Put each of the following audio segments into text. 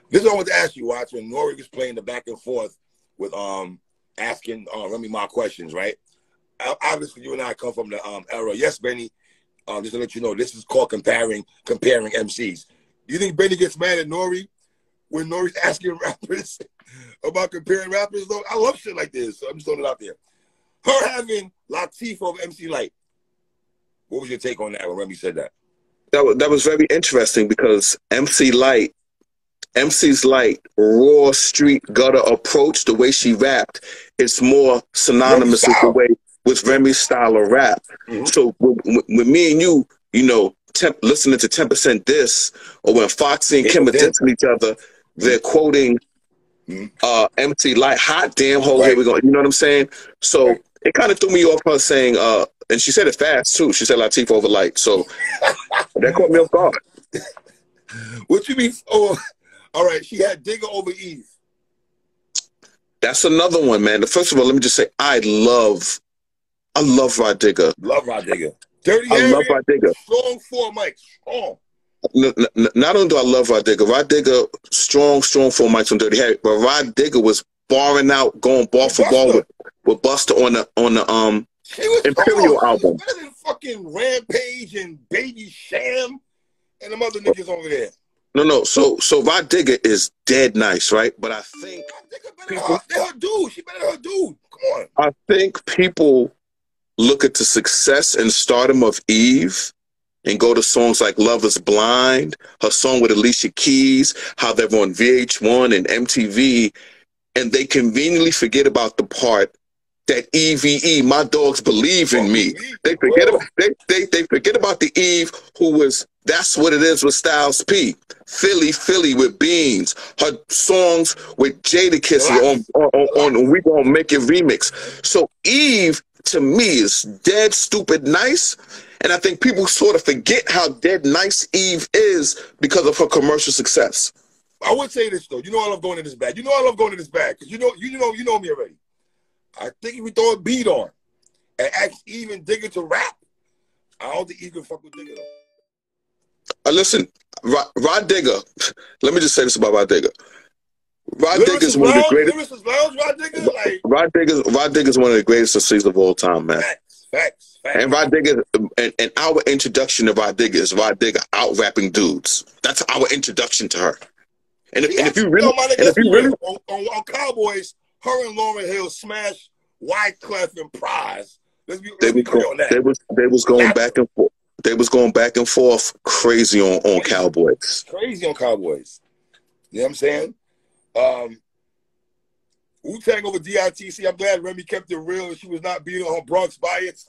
This is what I want to ask you, Watch. When Nori was playing the back and forth with asking Remy Ma questions, right? Obviously, you and I come from the era. Yes, Benny. Just to let you know, this is called comparing MCs. Do you think Benny gets mad at Nori when Nori's asking rappers about comparing rappers? Though I love shit like this, so I'm just throwing it out there. Her having Latifah over MC Light. What was your take on that when Remy said that? That was very interesting because MC's Light, raw street gutter approach, the way she rapped, it's more synonymous with the way with Remy's style of rap. Mm-hmm. So with me and you know, listening to 10% Diss, or when Foxy and Kim are dissing each other, they're quoting MC Light, hot damn hole, here we go. You know what I'm saying? So it kind of threw me off her saying, and she said it fast too. She said Latifah over Light. So that caught me off guard. What you mean? Oh, all right. She had Digger over Eve. That's another one, man. First of all, let me just say, I love Rod Digger. Love Rod Digger. Dirty I love Rod Digger. Strong 4 mics. Strong. Not only do I love Rod Digger, strong 4 mics on Dirty Harry, but Rod Digger was barring out, going bar for bar with Buster on the Imperial album. Better than fucking Rampage and Baby Sham and them other niggas over there. No. So Rod Digger is dead nice, right? But I think her dude. She better than her dude. Come on. I think people look at the success and stardom of Eve and go to songs like Love Is Blind, her song with Alicia Keys, how they're on VH1 and MTV, and they conveniently forget about the part that EVE, my dogs believe in me. They forget about they forget about the Eve who was That's What It Is with Styles P. Philly with Beans. Her songs with Jadakiss on We Gonna Make It remix. So Eve to me is dead stupid nice. And I think people sort of forget how dead nice Eve is because of her commercial success. I would say this though. You know I love going in this bag. You know I love going in this bag because you know me already. I think if we throw a beat on and ask Eve and Digger to rap, I don't think Eve can fuck with Digger though. Listen, Rod Digger. Let me just say this about Rod Digger. Rod Digger is one of the greatest. Rod Digger is one of the greatest MCs of all time, man. Facts. And Rod Digger, and our introduction to Rod Digger is Rod Digger out rapping dudes. That's our introduction to her. And if you really on Cowboys, her and Lauryn Hill smashed Wyclef and Prize. They was going back and forth. They was going back and forth crazy on Cowboys. Crazy on Cowboys. You know what I'm saying? Wu-Tang over DITC. I'm glad Remy kept it real and she was not being on her Bronx bias.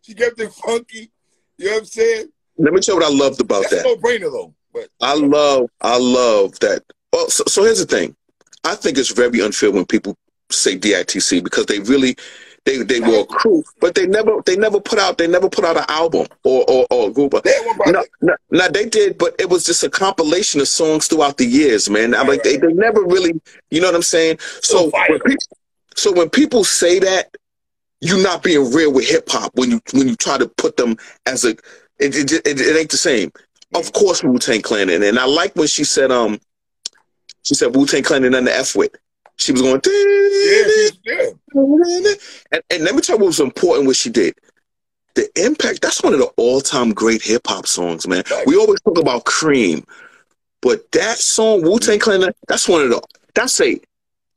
She kept it funky. You know what I'm saying? Let me tell you what I loved about that. That's a no-brainer though. But I love that. Well, so here's the thing. I think it's very unfair when people say DITC because they really they were a crew, but they never put out an album or a group. No, they did, but it was just a compilation of songs throughout the years, man. I'm like they never really, you know what I'm saying? So when people say that, you're not being real with hip hop when you try to put them as a it ain't the same. Of course, Wu-Tang Clan, and I like when she said Wu-Tang Clan and nothing to F with. She was going, and let me tell you what was important what she did. The impact, that's one of the all-time great hip-hop songs, man. We always talk about Cream, but that song, Wu-Tang Clan, that's one of the, that's a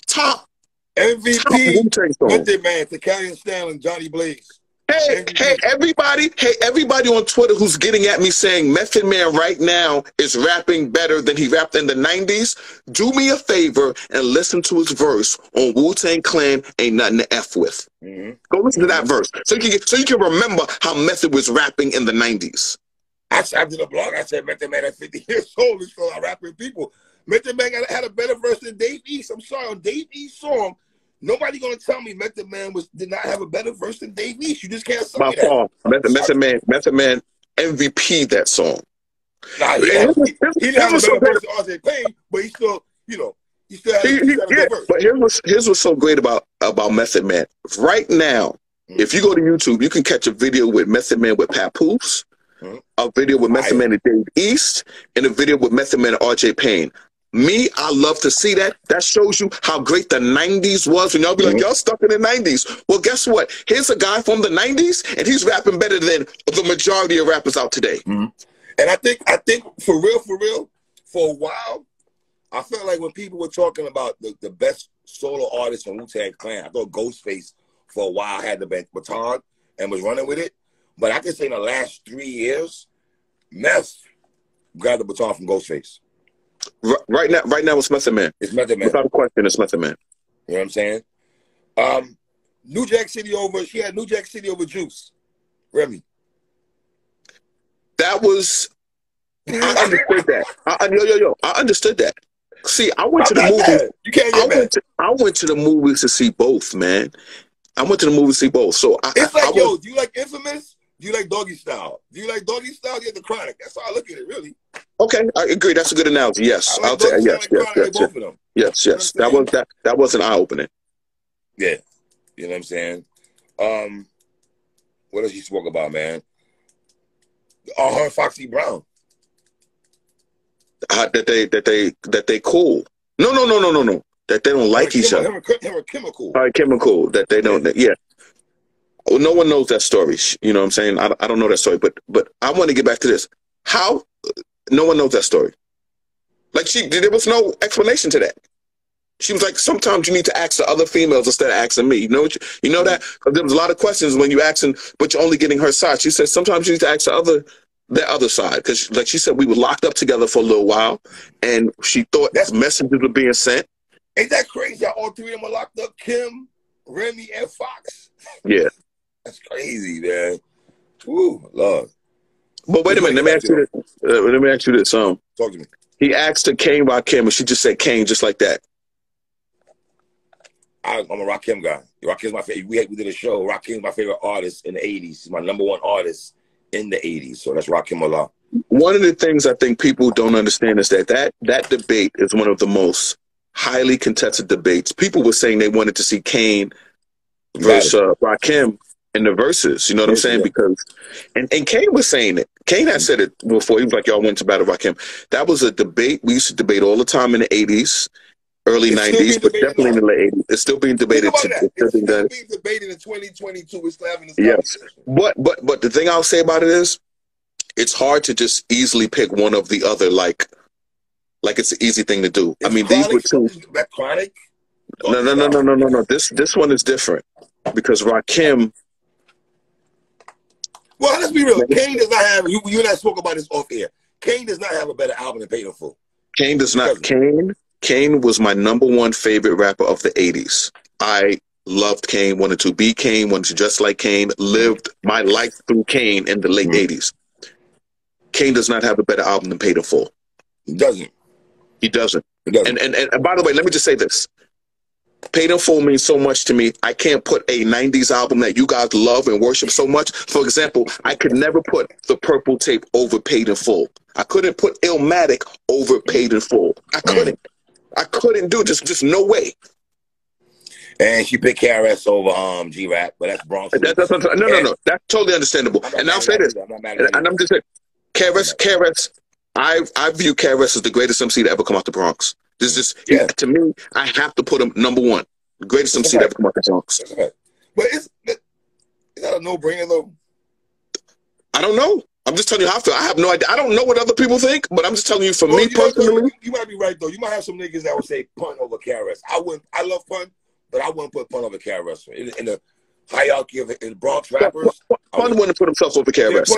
top MVP, Method Man, Takashi Stanley, and Johnny Blaze. Hey, everybody on Twitter who's getting at me saying Method Man right now is rapping better than he rapped in the 90s, do me a favor and listen to his verse on Wu-Tang Clan, Ain't Nothing to F With. Go listen to that verse so you can remember how Method was rapping in the 90s. I did a blog. I said Method Man at 50 years old is still rapping people. Method Man had a better verse than Dave East. I'm sorry, on Dave East's song, nobody gonna tell me Method Man did not have a better verse than Dave East. You just can't say that. Method Man MVP that song. Nah, he didn't have a better verse than RJ Payne, but he still, he still had a better verse. But here's what's so great about Method Man. Right now, if you go to YouTube, you can catch a video with Method Man with Papoose, a video with Method Man and Dave East, and a video with Method Man and RJ Payne. Me, I love to see that. That shows you how great the 90s was. When y'all be like, y'all stuck in the 90s. Well, guess what? Here's a guy from the 90s, and he's rapping better than the majority of rappers out today. And I think for real, for a while, I felt like when people were talking about the best solo artists from Wu-Tang Clan, I thought Ghostface for a while had the baton and was running with it. But I can say in the last 3 years, Meth grabbed the baton from Ghostface. Right now, it's Method Man. It's Method Man. Without a question, it's Method Man. You know what I'm saying? New Jack City over Juice. Remy. That was, I understood that. I understood that. See, I went to the movies. You can't get mad. I went to the movies to see both, man. I went to the movies to see both. So it's like, do you like Infamous? Do you like Doggy Style? Do you like Doggy Style? You get the Chronic. That's how I look at it, really. Okay, I agree. That's a good analogy. Yes, I'll take it. Yes. That was an eye opening. Yeah, you know what I'm saying. What else you spoke about, man? Her and Foxy Brown. That they cool. No. That they don't like each other. Him and Kim are cool. All right, Kim are cool. That they don't. Yeah. Well, no one knows that story. You know what I'm saying? I don't know that story, but I want to get back to this. How? No one knows that story. Like there was no explanation to that. She was like, sometimes you need to ask the other females instead of asking me. You know that? Because there was a lot of questions when you asking, but you're only getting her side. She said sometimes you need to ask the other side, because like she said, we were locked up together for a little while, and she thought messages were being sent. Ain't that crazy? How all three of them are locked up? Kim, Remy, and Fox. Yeah. That's crazy, man. Ooh, Lord. But wait a minute. Let me ask you this. Talk to me. He asked her Kane Rakim, and she just said Kane, just like that. I'm a Rakim guy. Rakim's my favorite. We did a show. Rakim's my favorite artist in the 80s. He's my #1 artist in the 80s. So that's Rakim Allah. One of the things I think people don't understand is that debate is one of the most highly contested debates. People were saying they wanted to see Kane versus Rakim in the verses. You know what I'm saying? Yeah. Because and Kane was saying it. Kane had said it before. He was like, y'all went to battle Rakim. That was a debate we used to debate all the time in the 80s, early 90s, but definitely in the late 80s. It's still being debated today. It's still being debated in 2022. We're still having this conversation. But the thing I'll say about it is, it's hard to just easily pick one of the other like it's an easy thing to do. I mean, these were two. Chronic? No. This one is different because Rakim. Well, let's be real. Kane does not have. You and I spoke about this off air. Kane does not have a better album than Paid in Full. Kane does not. Kane was my #1 favorite rapper of the 80s. I loved Kane. Wanted to be Kane. Wanted to dress like Kane. Lived my life through Kane in the late 80s. Kane does not have a better album than Paid in Full. He doesn't. He doesn't. And by the way, let me just say this. Paid in Full means so much to me. I can't put a 90s album that you guys love and worship so much. For example, I could never put The Purple Tape over Paid in Full. I couldn't put Illmatic over Paid in Full. I couldn't. I couldn't do it. Just no way. And she picked KRS over G-Rap, but that's Bronx. No. That's totally understandable. And I'll say this. And I'm just saying, KRS, I view KRS as the greatest MC to ever come out the Bronx. This is to me, I have to put him #1. The greatest MC to ever come out the Bronx. But is that a no-brainer though? I don't know. I'm just telling you how I feel. I have no idea. I don't know what other people think, but I'm just telling you, me personally. You might be right though. You might have some niggas that would say Pun over KRS. I love Pun, but I wouldn't put Pun over KRS in the hierarchy of the Bronx rappers. Pun wouldn't put himself over KRS.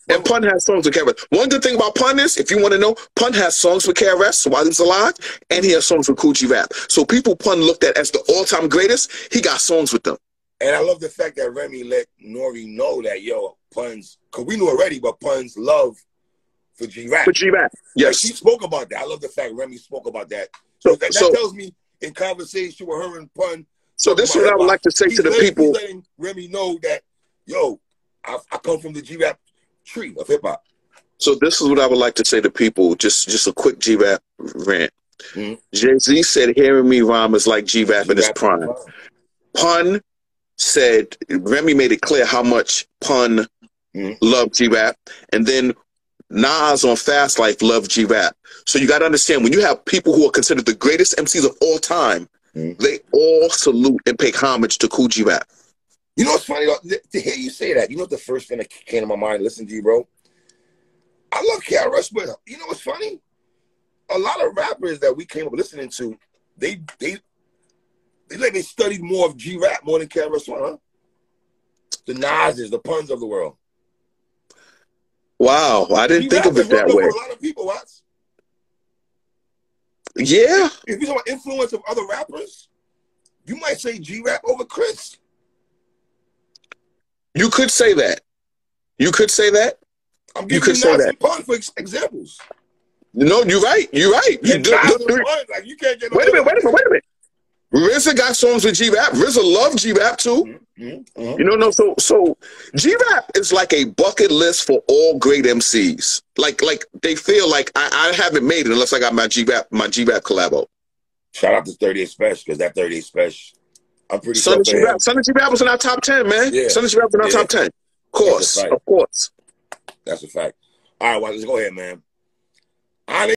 And Pun has songs with KRS. One good thing about Pun is, if you want to know, Pun has songs with KRS while he's alive, and he has songs with Kool G Rap. So people Pun looked at as the all-time greatest, he got songs with them. And I love the fact that Remy let Nori know that, Pun's, because we knew already, but Pun's love for G-Rap. For G-Rap, yes. Like, she spoke about that. I love the fact Remy spoke about that. So that tells me, in conversation with her and Pun. So this is what I would like to say to the people. He's letting Remy know that, I come from the G-Rap tree of hip-hop. So this is what I would like to say to people, just a quick G-Rap rant. Jay-Z said, hearing me rhyme is like G-Rap in his prime. Pun said, Remy made it clear how much Pun loved G-Rap. And then Nas on Fast Life loved G-Rap. So you got to understand, when you have people who are considered the greatest MCs of all time, they all salute and pay homage to Cool G-Rap. You know what's funny, though? To hear you say that, you know what the first thing that came to my mind, listen to you, bro? I love KRS, but you know what's funny? A lot of rappers that we came up listening to, they studied more of G-Rap more than KRS-One, huh? The Nas's, the Puns of the world. Wow, I didn't think of it that way. For a lot of people, what? Yeah. If you talk about influence of other rappers, you might say G-Rap over Chris. You could say that. You could say that. I'm giving you Nas and Pun for examples. No, you're right. You're right. You do, like, you can't get wait a minute. RZA got songs with G-Rap. RZA loved G-Rap too. You know, no. So G-Rap is like a bucket list for all great MCs. Like they feel like I haven't made it unless I got my G-Rap collabo. Shout out to 38 Special, because that 38 Special, I'm pretty sure. Son of G-Rap was in our top 10, man. Yeah. Son of G-Rap was in our top 10. Of course. That's a fact. All right, well, let's go ahead, man.